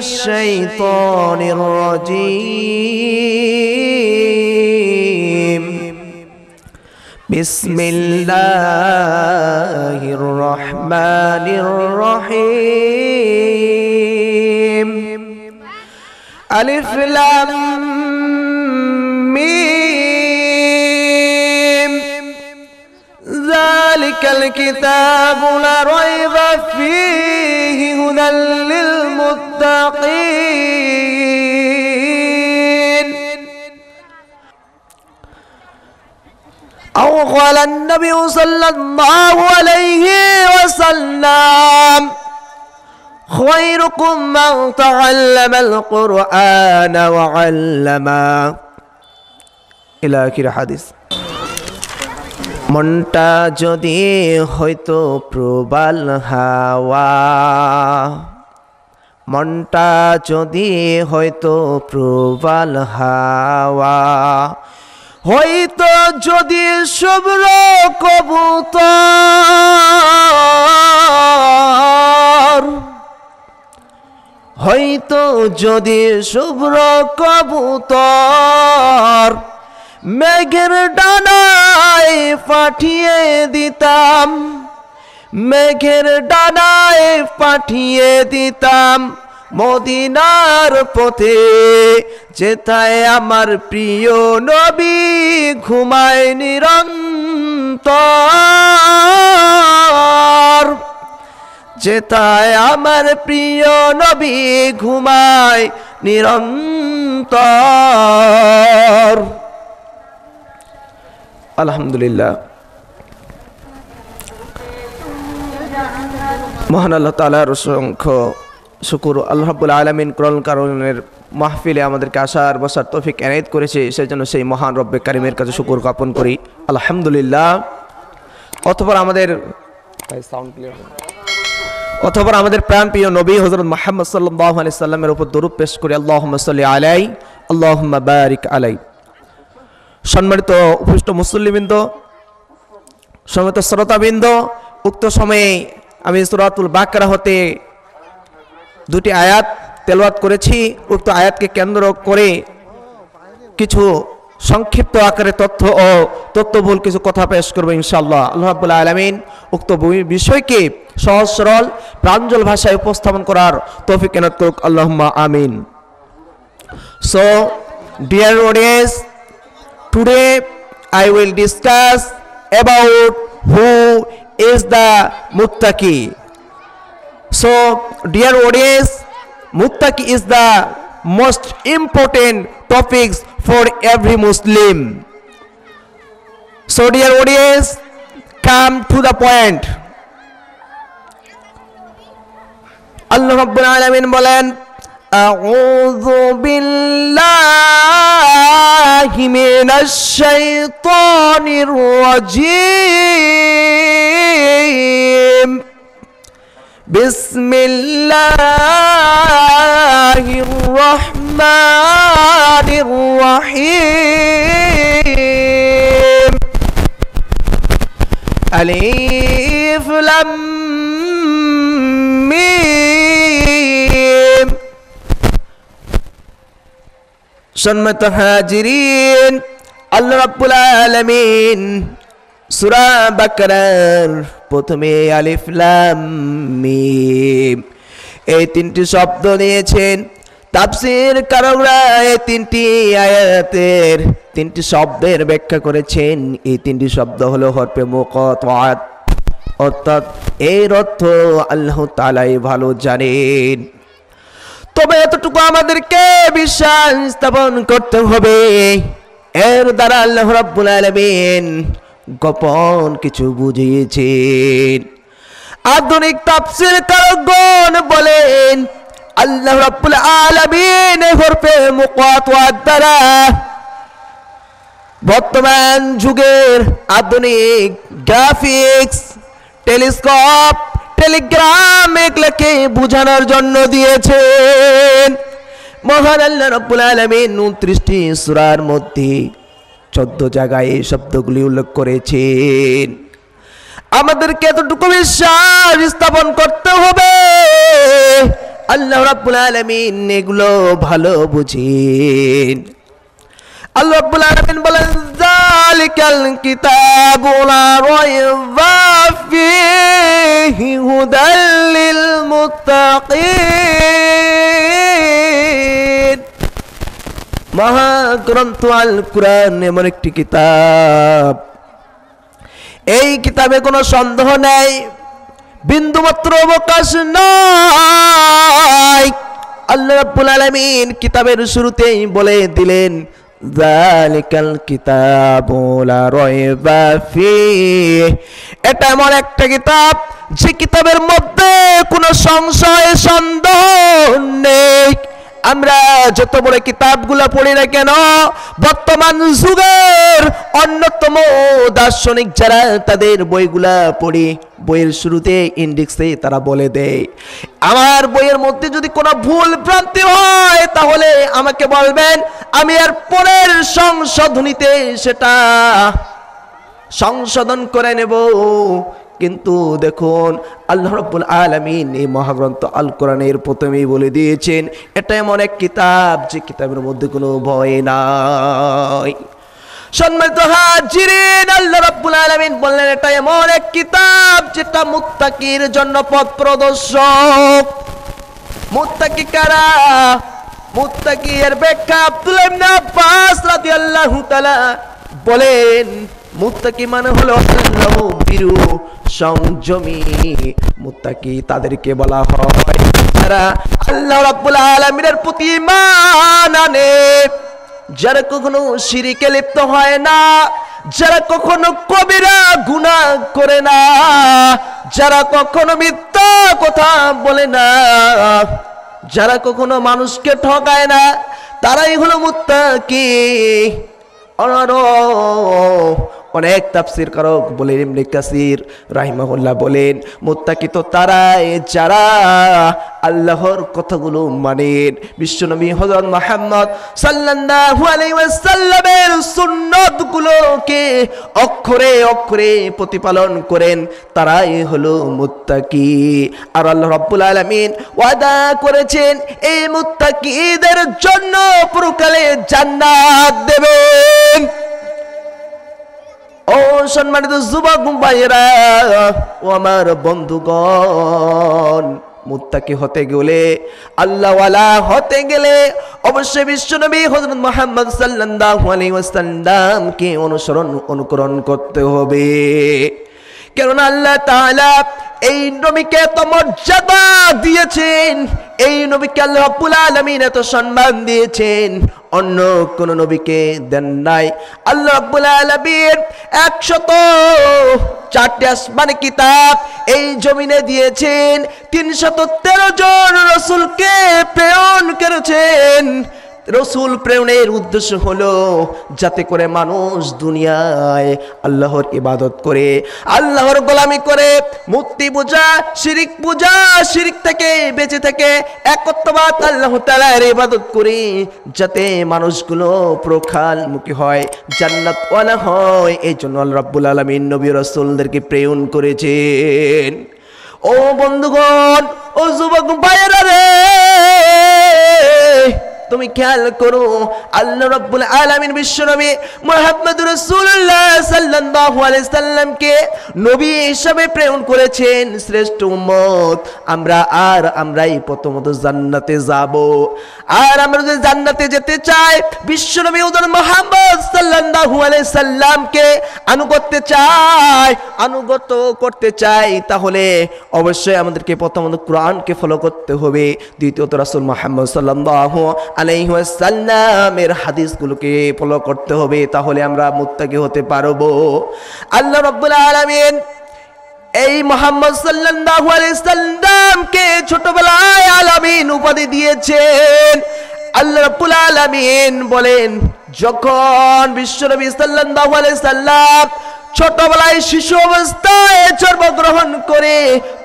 الشيطان الرجيم بسم الله الرحمن الرحيم ألف لام ميم ذلك الكتاب لا ريب فيه هدى للمتقين أو قال النبي صلى الله عليه وسلم خيركم من تعلم القرآن وعلمه إلى آخر حديث মনটা যদি হয়তো প্রবল হাওয়া মনটা যদি হয়তো প্রবল হাওয়া হয়তো যদি শুভ্র কবুতর হয়তো যদি শুভ্র কবুতর মেঘের ডানায় পাঠিয়ে দিতাম মেঘের ডানায় পাঠিয়ে দিতাম মদিনার পথে যেথায় আমার প্রিয় নবী ঘুমায় নিরন্তর যেথায় আমার প্রিয় নবী ঘুমায় নিরন্তর আলহামদুলিল্লাহ মহান আল্লাহ তাআলার অসংখ্য শুকর আল্লাহ রাব্বুল আলামিন কোরআন কারণের মাহফিলে আমাদেরকে আসার বসার তৌফিক এনায়েত করেছে সেজন্য সেই মহান রব্বে কারিমের কাছে শুকর জ্ঞাপন করি আলহামদুলিল্লাহ অতঃপর আমাদের প্রাণপ্রিয় নবী হযরত মুহাম্মদ সাল্লাল্লাহু আলাইহি সাল্লামের উপর দরুদ পেশ করি আল্লাহুম্মা সাল্লি আলাইহি আল্লাহুম্মা বারিক আলাইহি সম্মানিত উপস্থিত মুসল্লিবৃন্দ সম্মানিত শ্রোতাবৃন্দ উক্ত সময়ে আমি সূরাতুল বাকারা হতে দুটি আয়াত তেলাওয়াত করেছি উক্ত আয়াতকে কেন্দ্র করে কিছু সংক্ষিপ্ত আকারে তথ্য ও তথ্যবহুল কিছু কথা পেশ করব ইনশাআল্লাহ আল্লাহ রাব্বুল আলামিন উক্ত বিষয়কে সহজ সরল প্রাঞ্জল ভাষায় উপস্থাপন করার তৌফিক এনায়েত করুক আল্লাহুম্মা আমিন so dear audience today I will discuss about who is the muttaqi. So dear audience, muttaqi is the most important topics for every Muslim. So dear audience, come to the point. Allah Rabbul Alamin bolen أعوذ بالله من الشيطان الرجيم بسم الله الرحمن الرحيم ألف لام ميم সম্মানিত হাজিরিন আল্লাহ রাব্বুল আলামিন সূরা বাকারার প্রথমে আলিফ লাম মিম এই তিনটি শব্দ নিয়েছেন তাফসীর কারকরা এই তিনটি আয়াতের তিনটি শব্দের ব্যাখ্যা করেছেন এই তিনটি শব্দ হলো হরফে মুকাত্তাআত অর্থাৎ এর অর্থ আল্লাহ তাআলাই ভালো জানেন তবে এতটুকু আমাদেরকে বিশ্বাস স্থাপন করতে হবে এর দ্বারা আল্লাহ রাব্বুল আলামিন গোপন কিছু বুঝিয়েছেন আধুনিক তাফসীর কারকগণ বলেন আল্লাহ রাব্বুল আলামিন হরফে মুকাত্তাআত দ্বারা বর্তমান যুগের আধুনিক গ্রাফিক্স টেলিস্কোপ টেলিগ্রাম এগুলোকে বোঝানোর জন্য দিয়েছেন মহান আল্লাহ রাব্বুল আলামিন 29টি সূরার মধ্যে 14 জায়গায় এই শব্দগুলি উল্লেখ করেছেন আমাদেরকে এতটুকু বিশ্বাস স্থাপন করতে হবে আল্লাহ রাব্বুল আলামিন এগুলো ভালো বুঝেন। আল্লাহ রাব্বুল আলামিন বলেন যালিকাল কিতাবু লা রাইবা ফীহি হুদাল লিল মুত্তাকিন। মহাগ্রন্থ আল কুরআন এমন একটি কিতাব, এই কিতাবে কোনো সন্দেহ নেই, বিন্দুমাত্র অবকাশ নাই। আল্লাহ রাব্বুল আলামিন কিতাবের শুরুতেই বলে দিলেন যালিকাল কিতাবু লা রাইবা ফীহি। এটা এমন একটা কিতাব যে কিতাবের মধ্যে কোনো সংশয় সন্দেহ নেই। আমরা যত বড় কিতাবগুলো পড়ি না কেন, বর্তমান যুগের অন্যতম দার্শনিক যারা তাদের বইগুলা পড়ি, বইয়ের শুরুতে ইন্ডেক্সে তারা বলে দেয় আমার বইয়ের মধ্যে যদি কোনো ভুল ভ্রান্তি হয় তাহলে আমাকে বলবেন, আমি আর পরের সংশোধনীতে সেটা সংশোধন করে নেব। কিন্তু দেখুন আল্লাহ রাব্বুল আলামিন এই মহাগ্রন্থ আল কোরআনের প্রথমেই বলে দিয়েছেন এটা এমন এক কিতাব যে কিতাবের মধ্যে কোনো ভয় নাই। সম্মানিত হাজিরিন, আল্লাহ রাব্বুল আলামিন বললেন এটা এমন এক কিতাব যেটা মুত্তাকির জন্য পথ প্রদর্শক। মুত্তাকি কারা? মুত্তাকি এর ব্যাখ্যা আব্দুল্লাহ ইবনে আব্বাস রাদিয়াল্লাহু তাআলা বলেন, মুত্তাকি মানে হলো আল্লাহ ভীরু সংযমী। মুত্তাকি তাদেরকে বলা হয় যারা আল্লাহ রাব্বুল আলামিনের প্রতি ঈমান আনে, যারা কখনো শিরকে লিপ্ত হয় না, যারা কখনো কবিরা গুনাহ করে না, যারা কখনো মিথ্যা কথা বলে না, যারা কখনো মানুষকে ঠকায় না, তারাই হলো মুত্তাকি। অনেক তাফসীর কারক বলেন, ইবনে কাসির রাহিমাহুল্লাহ বলেন মুত্তাকি তো তারাই যারা আল্লাহর কথাগুলো মানেন, বিশ্বনবী হযরত মুহাম্মদ সাল্লাল্লাহু আলাইহি ওয়াসাল্লামের সুন্নাতগুলোকে অক্ষরে অক্ষরে প্রতিপালন করেন, তারাই হলো মুত্তাকি। আর আল্লাহ রাব্বুল আলামিন ওয়াদা করেছেন এই মুত্তাকিদের জন্য পরকালে জান্নাত দেবেন। ও সম্মানিত যুবক ভাইয়েরা ও আমার বন্ধুগণ, মুত্তাকি হতে গেলে, আল্লাহওয়ালা হতে গেলে অবশ্যই বিশ্বনবী হযরত মুহাম্মদ সাল্লাল্লাহু আলাইহি ওয়াসাল্লামকে অনুকরণ করতে হবে। কেননা আল্লাহ তাআলা এই নবীকে এত মর্যাদা দিয়েছেন, এই নবীকে আল্লাহ রাব্বুল আলামিন এত সম্মান দিয়েছেন, অন্য কোন নবীকে দেন নাই। আল্লাহ রাব্বুল আলামিন 104টি আসমানি কিতাব এই জমিনে দিয়েছেন, 313 জন রাসূলকে প্রেরণ করেছেন। রসুল প্রেরণের উদ্দেশ্য হলো যাতে করে মানুষ দুনিয়ায় আল্লাহর ইবাদত করে, আল্লাহর গোলামি করে, মূর্তি পূজা, শিরিক থেকে বেঁচে থাকে, একত্ববাদ আল্লাহ তাআলার ইবাদত করে যাতে মানুষগুলো প্রখালমুখী হয়, জান্নাতওয়ালা হয়। এই জন্য আল্লাহ রাব্বুল আলামিন নবী রাসূলদেরকে প্রেরণ করেছেন। ও বন্ধুগণ, ও যুবক ভাইয়েরা রে, তুমি খেয়াল করো আল্লাহ রাব্বুল আলামিন বিশ্বনবী মুহাম্মদুর রাসূলুল্লাহ সাল্লাল্লাহু আলাইহি সাল্লামকে নবী হিসেবে প্রেরণ করেছেন, শ্রেষ্ঠ উম্মত। আমরাই প্রথমত জান্নাতে যাব। আর আমরা যদি জান্নাতে যেতে চাই, বিশ্বনবী হযরত মুহাম্মদ সাল্লাল্লাহু আলাইহি সাল্লামকে আনুগত করতে চাই, তাহলে অবশ্যই আমাদেরকে প্রথমত কোরআনকে ফলো করতে হবে, দ্বিতীয়ত রাসূল মুহাম্মদ সাল্লাল্লাহু আলাইহি ওয়াসাল্লামের হাদিসগুলোকে ফলো করতে হবে, তাহলে আমরা মুত্তাকি হতে পারবো। আল্লাহ রাব্বুল আলামিন এই মুহাম্মদ সাল্লাল্লাহু আলাইহি সাল্লামকে ছোটবেলায় আলামিন উপাধি দিয়েছেন। আল্লাহ রাব্বুল আলামিন বলেন, যখন বিশ্বনবী সাল্লাল্লাহু আলাইহি সাল্লাম ছোটবেলায় শিশু অবস্থায় জন্মগ্রহণ করে,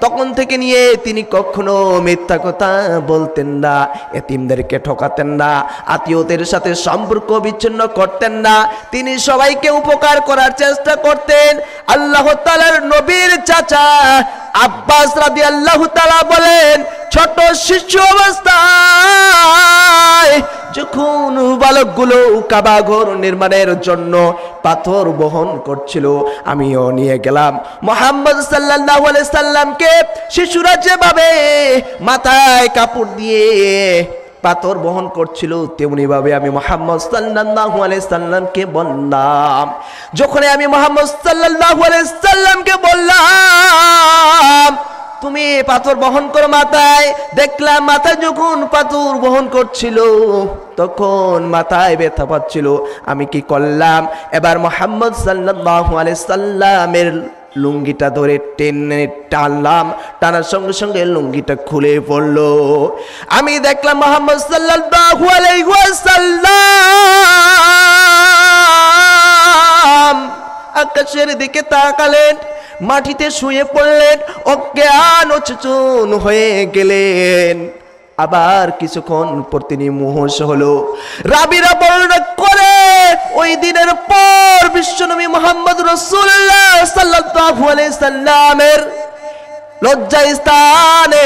তখন থেকে নিয়ে তিনি কখনো মিথ্যা কথা বলতেন না, এতিমদেরকে ঠকাতেন না, আত্মীয়দের সাথে সম্পর্ক বিচ্ছিন্ন করতেন না, তিনি সবাইকে উপকার করার চেষ্টা করতেন। আল্লাহ তাআলার নবীর চাচা আব্বাস রাদিয়াল্লাহু তাআলা বলেন, ছোট শিশু অবস্থায় যখন বালকগুলো কাবা ঘর নির্মাণের জন্য পাথর বহন করছিল, আমিও নিয়ে গেলাম মুহাম্মদ সাল্লাল্লাহু আলাইহি সাল্লামকে। শিশুরা যেভাবে মাথায় কাপড় দিয়ে পাথর বহন করছিল, তেমনি ভাবে আমি মুহাম্মদ সাল্লাল্লাহু আলাইহি সাল্লামকে বললাম। যখন আমি মুহাম্মদ সাল্লাল্লাহু আলাইহি সাল্লামকে বললাম তুমি পাথর বহন করো মাথায়, দেখলাম মাথায় যখন পাথর বহন করছিল তখন মাথায় ব্যথা পাচ্ছিল। আমি কি করলাম, এবার মুহাম্মদ সাল্লাল্লাহু আলাইহি সাল্লামের লুঙ্গিটা ধরে টেনে টানলাম, টানার সঙ্গে সঙ্গে লুঙ্গিটা খুলে পড়লো। আমি দেখলাম মুহাম্মদ সাল্লাল্লাহু আলাইহি ওয়াসাল্লাম আকাশের দিকে তাকালেন, মাটিতে শুয়ে পড়লেন, অজ্ঞান অচেতন হয়ে গেলেন। আবার কিছুক্ষণ পর তিনি মুহূর্ষ হলো। রাবিরা বর্ণনা করে ওই দিনের পর বিশ্বনবী মুহাম্মদ রাসূলুল্লাহ সাল্লাল্লাহু আলাইহি সাল্লামের লজ্জা স্থানে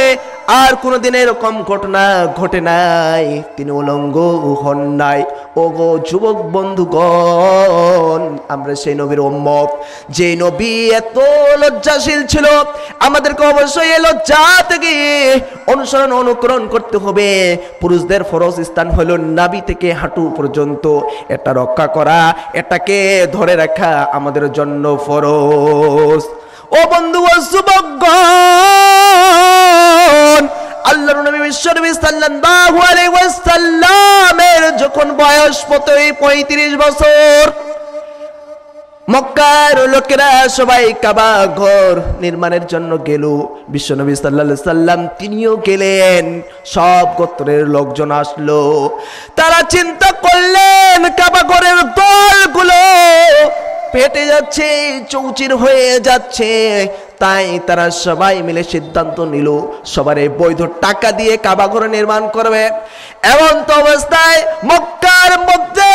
আর কোনদিন এরকম ঘটনা ঘটে নাই, তিনি উলঙ্গ হন নাই। ওগো যুবক বন্ধুগণ, আমরা সেই নবীর উম্মত, যে নবী এত লজ্জাশীল ছিল, আমাদেরকে অবশ্যই এই লজ্জা থেকে অনুসরণ অনুকরণ করতে হবে। পুরুষদের ফরজ স্থান হলো নাভি থেকে হাঁটু পর্যন্ত, এটা রক্ষা করা, এটাকে ধরে রাখা আমাদের জন্য ফরজ। ও বন্ধু ও যুবকগণ, আল্লাহর নবী বিশ্বনবী সাল্লাল্লাহু আলাইহি ওয়াসাল্লামের যখন বয়স 35 বছর, মক্কার লোকেরা সবাই কাবা ঘর নির্মাণের জন্য গেল। বিশ্বনবী সাল্লাল্লাহু আলাইহি সাল্লাম তিনিও গেলেন, সব গোত্রের লোকজন আসলো। তারা চিন্তা করলেন কাবা ঘরের দলগুলো ফেটে যাচ্ছে, চৌচির হয়ে যাচ্ছে, তাই তারা সবাই মিলে সিদ্ধান্ত নিল সবারই বৈধ টাকা দিয়ে কাবা ঘর নির্মাণ করবে। এমন তো অবস্থায় মক্কার মধ্যে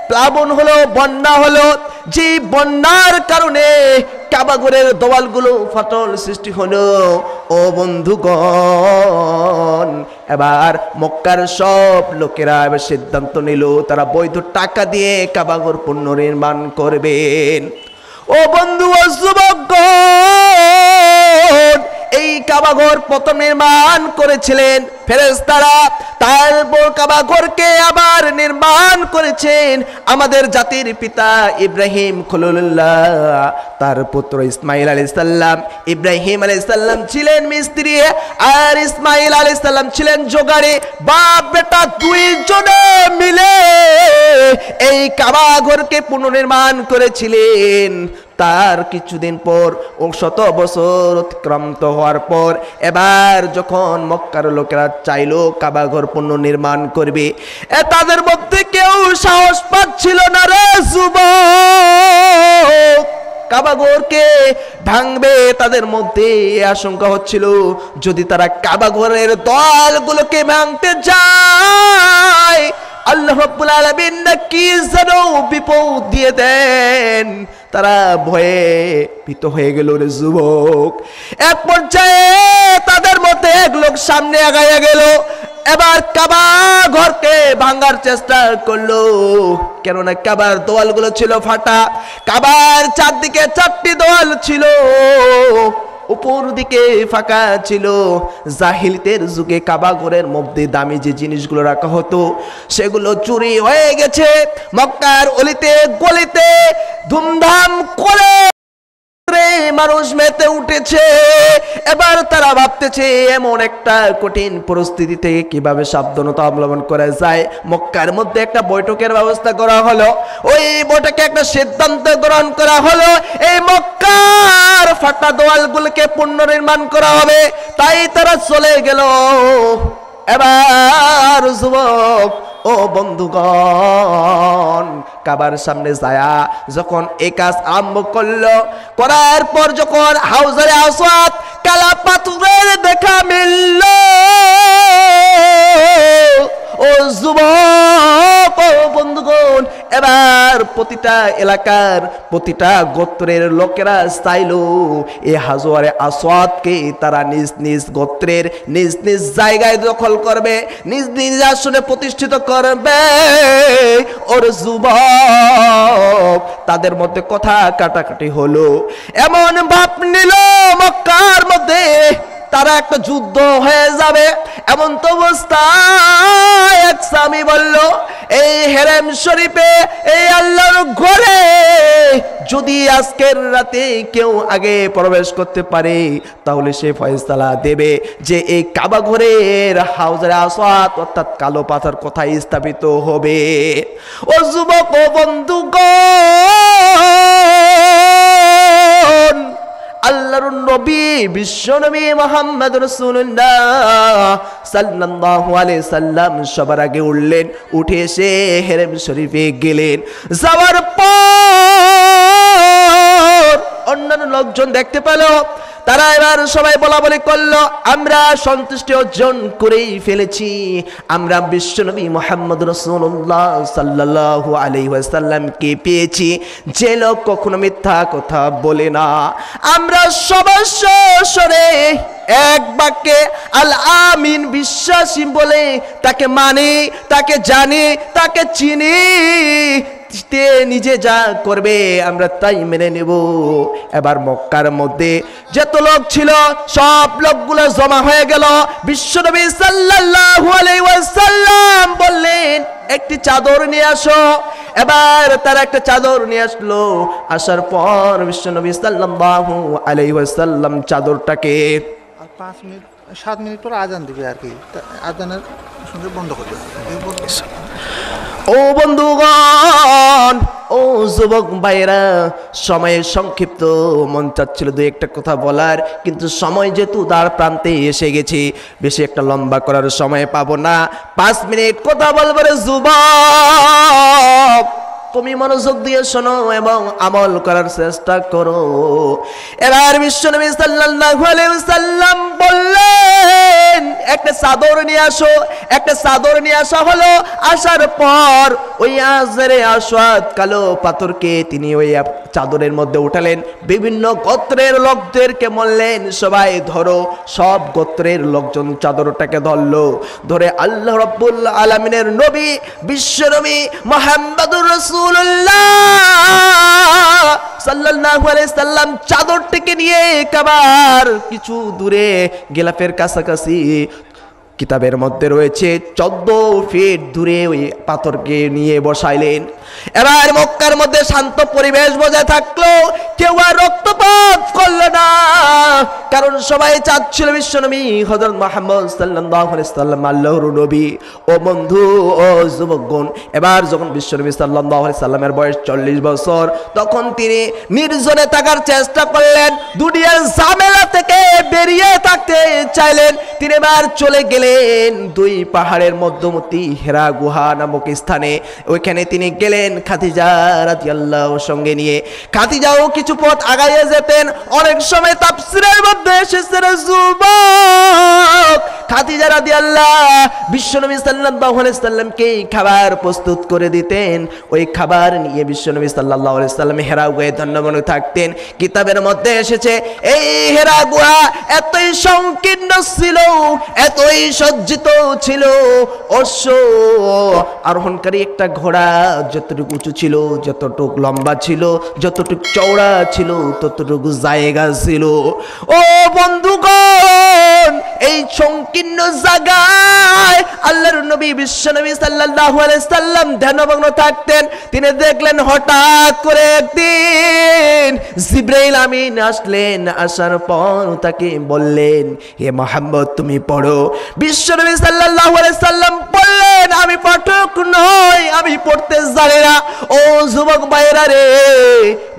প্লাবন হলো, বন্যা হলো। যে বন্যার কারণে কাবা ঘরের দেওয়ালগুলো ফাটল সৃষ্টি হলো। ও বন্ধুগণ, এবার মক্কার সব লোকেরা এবার সিদ্ধান্ত নিল তারা বৈধ টাকা দিয়ে কাবা ঘর পুনর্নির্মাণ করবেন। ও বন্ধু ও যুবকগণ, এই কাবা ঘর প্রথম নির্মাণ করেছিলেন ফেরেশতারা, তারপর কাবা ঘরকে আবার নির্মাণ করেছেন আমাদের জাতির পিতা ইব্রাহিম খলিলুল্লাহ, তার পুত্র ইসমাইল আলাইহিস সালাম। ইব্রাহিম আলাইহিস সালাম ছিলেন মিস্ত্রি আর ইসমাইল আলাইহিস সালাম ছিলেন জোগাড়ি। বাপ বেটা দুইজনে মিলে এই কাবা ঘরকে পুনর্নির্মাণ করেছিলেন। তার কিছুদিন পর ও 100 বছর অতিক্রান্ত হওয়ার পর এবার যখন মক্কার লোকেরা চাইলো কাবা ঘর পুনর্নির্মাণ করবে, তাদের মধ্যে কেউ সাহস পাচ্ছিল না রে যুবক। কাবা ঘরকে ভাঙবে, তাদের মধ্যে আশঙ্কা হচ্ছিল যদি তারা কাবা ঘরের দলগুলোকে ভাঙতে যায় আল্লাহ রাব্বুল আলামিন নাকি যেন বিপদ দিয়ে দেন। তারা ভয়ে ভীত হয়ে গেল রে যুবক। এক পর্যায়ে তাদের মধ্যে এক লোক সামনে আগাইয়া গেল, এবার কাবা ঘরকে ভাঙার চেষ্টা করলো। কেননা কাবার দেওয়ালগুলো ছিল ফাটা, কাবার চারদিকে 4টি দেওয়াল ছিল, উপর দিকে ফাঁকা ছিল। জাহিলিতের যুগে কাবা ঘরের মধ্যে দামি যে জিনিসগুলো রাখা হতো সেগুলো চুরি হয়ে গেছে। মক্কার অলিতে গলিতে ধুমধাম করে মানুষ মেতে উঠেছে। এবার তারা ভাবতেছে এমন একটা কঠিন পরিস্থিতি থেকে কিভাবে সাবধানতা অবলম্বন করা যায়। মক্কার মধ্যে একটা বৈঠকের ব্যবস্থা করা হলো। ওই বৈঠকে একটা সিদ্ধান্ত গ্রহণ করা হলো, এই মক্কার ফাটা দেওয়ালগুলোকে পুনর্নির্মাণ করা হবে। তাই তারা চলে গেল। এবার যুবক ও বন্ধুগণ, কাবার সামনে যায়া যখন এই কাজ আরম্ভ করলো, করার পর যখন হাউজারে আসওয়াদ কালা পাথরের দেখা মিলল, ও যুবক ও বন্ধুগণ, এবার প্রতিটা এলাকার প্রতিটা গোত্রের লোকেরা চাইল এই হাজরে আসওয়াদকে তারা নিজ নিজ গোত্রের নিজ নিজ জায়গায় দখল করবে, নিজ নিজ আসনে প্রতিষ্ঠিত করবে। ওর যুবক তাদের মধ্যে কথা কাটাকাটি হলো, এমন ভাব নিল মক্কার মধ্যে তারা একটা যুদ্ধ হয়ে যাবে। এমন তো অবস্থায় এক স্বামী বলল, এই হেরেম শরীফে এই আল্লাহর ঘরে যদি আজকের রাতে কেউ আগে প্রবেশ করতে পারে তাহলে সে ফয়সালা দেবে যে এই কাবা ঘরের হাউজে আসওয়াদ অর্থাৎ কালো পাথর কোথায় স্থাপিত হবে। ও যুবক ও বন্ধুগণ, আল্লাহর নবী বিশ্ব নবী মুহাম্মদ রাসূলুল্লাহ সাল্লাল্লাহু আলাইহি সাল্লাম সবার আগে উঠলেন, উঠে এসে হেরেম শরীফে গেলেন। যাওয়ার পর অন্যান্য লোকজন দেখতে পেল, তারা এবার সবাই বলা বলি করলো, আমরা সন্তুষ্টি অর্জন করেই ফেলেছি, আমরা বিশ্বনবী মুহাম্মদ রাসূলুল্লাহ সাল্লাল্লাহু আলাইহি ওয়াসাল্লামকে পেয়েছি, যে লোক কখনো মিথ্যা কথা বলে না। আমরা সবার সরে এক বাক্যে আল আমিন বিশ্বাসী বলে তাকে মানি, তাকে জানি, তাকে চিনি, নিজে যা করবে আমরা তাই মেনে নেব। এবার মক্কার মধ্যে যত লোক ছিল সব লোকগুলো জমা হয়ে গেল। বিশ্বনবী সাল্লাল্লাহু আলাইহি ওয়াসাল্লাম বললেন, একটি চাদর নিয়ে আসো। এবার তারা একটা চাদর নিয়ে আসলো। আসার পর বিশ্বনবী সাল্লাল্লাহু আলাইহি ওয়াসাল্লাম চাদরটাকে 5 মিনিট 7 মিনিট পর আজান দিবে আর কি, আজানের সঙ্গে বন্ধ করবে। ও বন্ধুগণ, ও যুবক ভাইরা, সময় সংক্ষিপ্ত, মন চাচ্ছিল দুই একটা কথা বলার, কিন্তু সময় যেহেতু দ্বার প্রান্তে এসে গেছি, বেশি একটা লম্বা করার সময় পাবো না। 5 মিনিট কথা বলবো রে যুবক, তুমি মনোযোগ দিয়ে শোনো এবং আমল করার চেষ্টা করো। এবার বিশ্বনবী সাল্লাল্লাহু আলাইহি ওয়াসাল্লাম বললেন, একটা চাদর নিয়ে আসো। একটা চাদর নিয়ে আসা হলো। আসার পর ওই হাজরে আসওয়াদ কালো পাথরকে তিনি ওই চাদরের মধ্যে উঠালেন। বিভিন্ন গোত্রের লোকদেরকে বললেন, সবাই ধরো। সব গোত্রের লোকজন চাদরটাকে ধরলো। ধরে আল্লাহ রাব্বুল আলামিনের নবী বিশ্বনবী মুহাম্মদুর রাসূলুল্লাহ সাল্লাল্লাহু আলাইহি সাল্লাম চাদরটিকে নিয়ে কাবার কিছু দূরে গিলাফের কাছাকাছি, কিতাবের মধ্যে রয়েছে 14 ফিট দূরে ওই পাথরকে নিয়ে বসাইলেন। এবার মক্কার মধ্যে শান্ত পরিবেশ বজায় থাকলো, কেউ আর রক্তপাত করলো না, কারণ সবাই চাচ্ছিল বিশ্বনবী হযরত মুহাম্মদ সাল্লাল্লাহু আলাইহি সাল্লাম আল্লাহর নবী। ও বন্ধু, ও যুবকগণ, এবার যখন বিশ্বনবী সাল্লাল্লাহু আলাইহি সাল্লামের বয়স 40 বছর, তখন তিনি নির্জনে থাকার চেষ্টা করলেন, দুনিয়ার ঝামেলা থেকে বেরিয়ে থাকতে চাইলেন। তিনি এবার চলে গেলেন দুই পাহাড়ের মধ্যবর্তী হেরা গুহা নামক স্থানে। ওইখানে তিনি গেলেন খাদিজা রাদিয়াল্লাহু সঙ্গে নিয়ে। খাদিজাও কিছু পথ আগাইয়ে যেতেন। অনেক সময় তাফসীরের মধ্যে এসেছে যুবক খাদিজা রাদিয়াল্লাহু বিশ্বনবী সাল্লাল্লাহু আলাইহি সাল্লামকে খাবার প্রস্তুত করে দিতেন। ওই খাবার নিয়ে বিশ্বনবী সাল্লাল্লাহু আলাইহি সাল্লাম হেরা গুহায় ধন্যমনে থাকতেন। কিতাবের মধ্যে এসেছে এই হেরা গুহা এতই সংকীর্ণ ছিল, এতই সজ্জিত ছিল, অশ্ব আরোহণকারী একটা ঘোড়া যতটুকু উঁচু ছিল, যতটুকু লম্বা ছিল, যতটুকু চওড়া ছিল, ততটুকু জায়গা ছিল। ও বন্ধুগণ, এই সংকীর্ণ জায়গায় আল্লাহর নবী বিশ্বনবী সাল্লাল্লাহু আলাইহি সাল্লাম ধ্যানমগ্ন থাকতেন। তিনি দেখলেন হঠাৎ করে একদিন জিবরাইল আমিন আসলেন। আসার পর তাকে বললেন, হে মুহাম্মদ তুমি পড়ো। বিশ্বনবী সাল্লাল্লাহু আলাইহি সাল্লাম বললেন, আমি পাঠক নই, আমি পড়তে জানি না। ও যুবক ভাইরা রে,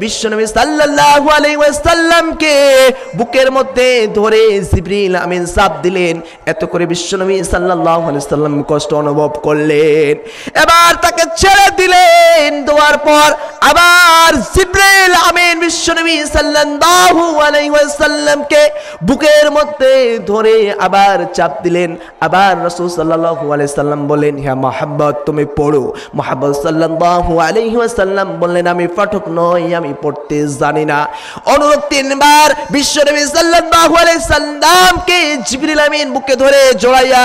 বিশ্বনবী সাল্লাল্লাহু আলাইহি ওয়াসাল্লামকে বুকের মধ্যে ধরে জিবরিল আমিন চাপ দিলেন। এত করে বিশ্বনবী সাল্লাল্লাহু আলাইহি সাল্লাম কষ্ট অনুভব করলেন। এবার তাকে ছেড়ে দিলেন। দেওয়ার পর আবার জিবরাইল আমিন বিশ্বনবী সাল্লাল্লাহু আলাইহি ওয়াসাল্লামকে বুকের মধ্যে ধরে আবার চাপ দিলেন। আবার রাসূল সাল্লাল্লাহু আলাইহি সাল্লাম বলেন, হে মুহাম্মদ তুমি পড়ো। মুহাম্মদ সাল্লাল্লাহু আলাইহি ওয়াসাল্লাম বললেন, আমি পাঠক নই, আমি পড়তে জানি না। অনুরূপ তিনবার বিশ্বনবী সাল্লাল্লাহু আলাইহি সাল্লামকে জিবরিল আমিন বুকে ধরে জড়াইয়া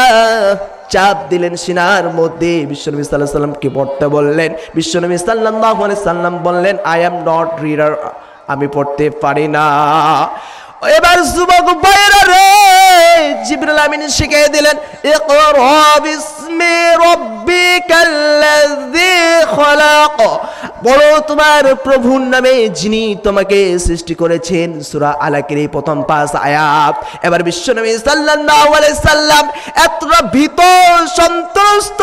চাপ দিলেন সিনার মধ্যে। বিশ্বনবী সাল্লাল্লাহু আলাইহি সাল্লামকে পড়তে বললেন। বিশ্বনবী সাল্লাল্লাহু আলাইহি সাল্লাম বললেন, আই এম নট রিডার, আমি পড়তে পারি না। এবার যুবক ভাইরা রে, জিবরিল আমিন শিখিয়ে দিলেন, ইকরা বিসমি রাব্বিকাল্লাযী খলাক, বলো তোমার প্রভুর নামে যিনি তোমাকে সৃষ্টি করেছেন। সূরা আলাকের এই প্রথম 5 আয়াত। এবার বিশ্বনবী সাল্লাল্লাহু আলাইহি সাল্লাম এতটা ভীত সন্ত্রস্ত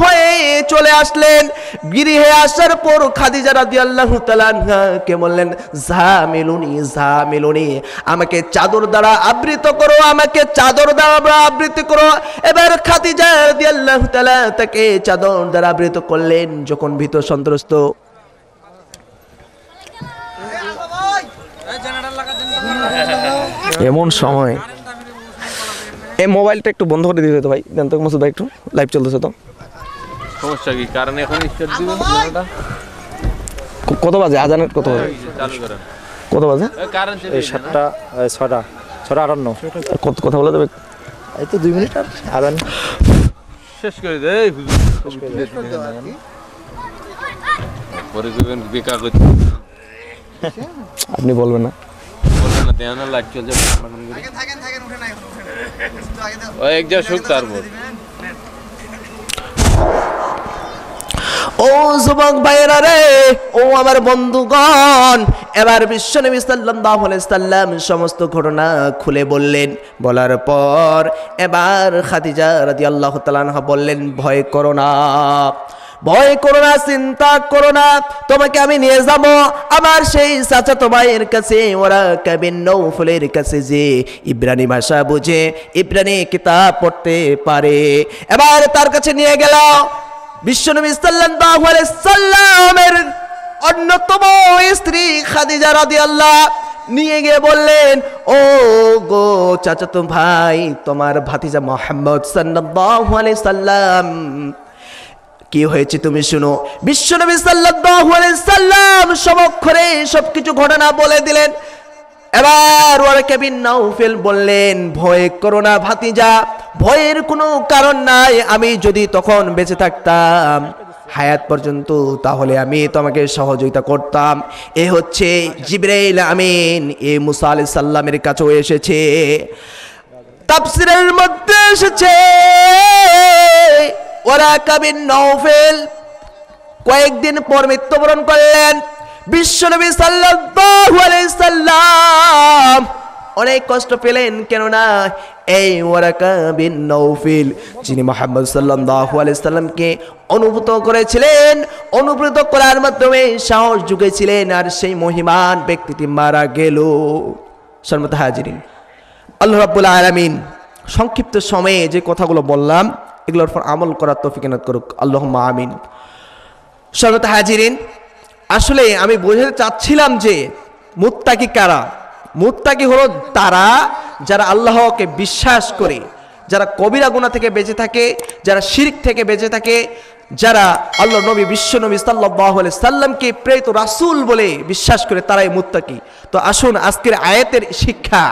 হয়ে চলে আসলেন। গৃহে আসার পর খাদিজা রাদিয়াল্লাহু তাআলা আনহাকে বললেন, জামিলুনি জামিলুনি, আমাকে চাদর দ্বারা আবৃত করো, আমাকে চাদর দ্বারা আবৃত করো। এবার খাদিজা রাদিয়াল্লাহু তাআলা তাকে চাদর দ্বারা আবৃত করলেন। যখন ভীত সন্ত্রস্ত এমন সময় এই মোবাইলটা একটু বন্ধ করে দিতে ভাই, দেন তো মাসুদ ভাই, একটু লাইভ চলতেছে তো। সমস্যা কি? কারণ এখন স্টার্ট দিব ভিডিওটা। কত বাজে আজানের? কত বাজে? চালু করেন। কত বাজে? কারণ এই 7টা 6টা 6:58। কত কথা বলে দেবে? এই তো 2 মিনিট আর আজান শেষ করে দে হুজুর। পরে কইবেন বেকার করতে। আপনি বলবেন না? বলবেন না, দেন না, লাইট চলছে। থাকেন উঠে নাই। ওই এক যা সুখ তারপর। ও যুবক ভাইয়েরা রে, ও আমার বন্ধুগণ, এবার বিশ্বনবী সাল্লাল্লাহু আলাইহি সাল্লাম সমস্ত ঘটনা খুলে বললেন। বলার পর এবার খাদিজা রাদিয়াল্লাহু তাআলা আনহা বললেন, ভয় করো না, ভয় করো না, চিন্তা করো না, তোমাকে আমি নিয়ে যাব আমার সেই চাচাতো ভাইয়ের কাছে, ওরা বিন নওফলের কাছে, যে ইব্রানি ভাষা বুঝে, ইব্রানি কিতাব পড়তে পারে। এবার তার কাছে নিয়ে গেল। বিশ্বনবী সাল্লাল্লাহু আলাইহি সাল্লামের অন্যতম স্ত্রী খাদিজা রাদিয়াল্লাহু নিয়ে গিয়ে বললেন, ও গো চাচাতো ভাই, তোমার ভাতিজা মুহাম্মদ সাল্লাল্লাহু আলাইহি সাল্লাম কি হয়েছে তুমি শুনো। বিশ্বনবী সাল্লাল্লাহু আলাইহি সাল্লাম সমক্ষরে সবকিছু ঘটনা বলে দিলেন। এবার ওয়ারাকা বিন নওফল বললেন, ভয় করো না ভাতিজা, ভয়ের কোনো কারণ নাই। আমি যদি তখন বেঁচে থাকতাম হায়াত পর্যন্ত, তাহলে আমি তোমাকে সহযোগিতা করতাম। এ হচ্ছে জিবরাইল আমিন, এ মুসা আলাইহিস সালামের কাছেও এসেছে। তাফসীরের মধ্যে এসেছে ওয়ারাকা বিন নওফল কয়েকদিন পর মৃত্যুবরণ করলেন। বিশ্বনবী সাল্লাল্লাহু আলাইহি সাল্লাম অনেক কষ্ট পেলেন, কেননা এই ওয়ারাকা বিন নওফল যিনি মুহাম্মদ সাল্লাল্লাহু আলাইহি সাল্লামকে অনুভূত করেছিলেন, অনুভূত করার মাধ্যমে সাহস জুগিয়েছিলেন, আর সেই মহিমান ব্যক্তিটি মারা গেল। সম্মানিত হাজিরিন, আল্লাহ রাব্বুল আলামিন সংক্ষিপ্ত সময়ে যে কথাগুলো বললাম এগুলোর উপর আমল করার তৌফিক এনায়েত করুক, আল্লাহুম্মা আমিন। সম্মানিত হাজিরিন, আসলে আমি বোঝাতে চাচ্ছিলাম যে মুত্তাকি কারা। মুত্তাকি হলো তারা যারা আল্লাহকে বিশ্বাস করে, যারা কবিরা গুনাহ থেকে বেঁচে থাকে, যারা শিরক থেকে বেঁচে থাকে, যারা আল্লাহ নবী বিশ্বনবী সাল্লাল্লাহু আলাইহি সাল্লামকে প্রেরিত রাসূল বলে বিশ্বাস করে, তারাই মুত্তাকি। তো আসুন আজকের আয়াতের শিক্ষা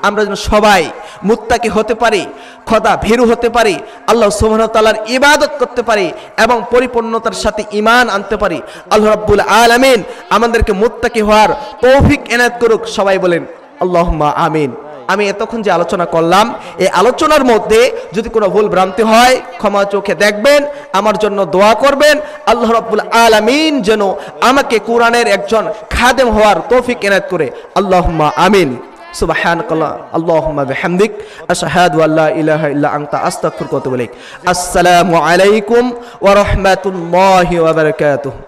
আমরা যেন সবাই মুত্তাকি হতে পারি, খোদা ভীরু হতে পারি, আল্লাহ সুবহানাহু ওয়া তাআলার ইবাদত করতে পারি এবং পরিপূর্ণতার সাথে ঈমান আনতে পারি। আল্লাহ রাব্বুল আলামিন আমাদেরকে মুত্তাকি হওয়ার তৌফিক এনায়েত করুক। সবাই বলেন আল্লাহুম্মা আমিন। আমি এতক্ষণ যে আলোচনা করলাম, এই আলোচনার মধ্যে যদি কোনো ভুল ভ্রান্তি হয় ক্ষমা চোখে দেখবেন, আমার জন্য দোয়া করবেন। আল্লাহ রাব্বুল আলামিন যেন আমাকে কোরআনের একজন খাদেম হওয়ার তৌফিক এনায়েত করে। আল্লাহুম্মা আমিন। সুবহানাকাল্লাহ আল্লাহুম্মা বিহামদিক আশহাদু আল্লা ইলাহা ইল্লা আনতা আস্তাগফিরুকা ওয়া আতুবু ইলাইক। আসসালামু আলাইকুম ওয়া রাহমাতুল্লাহি ওয়া বারাকাতুহু।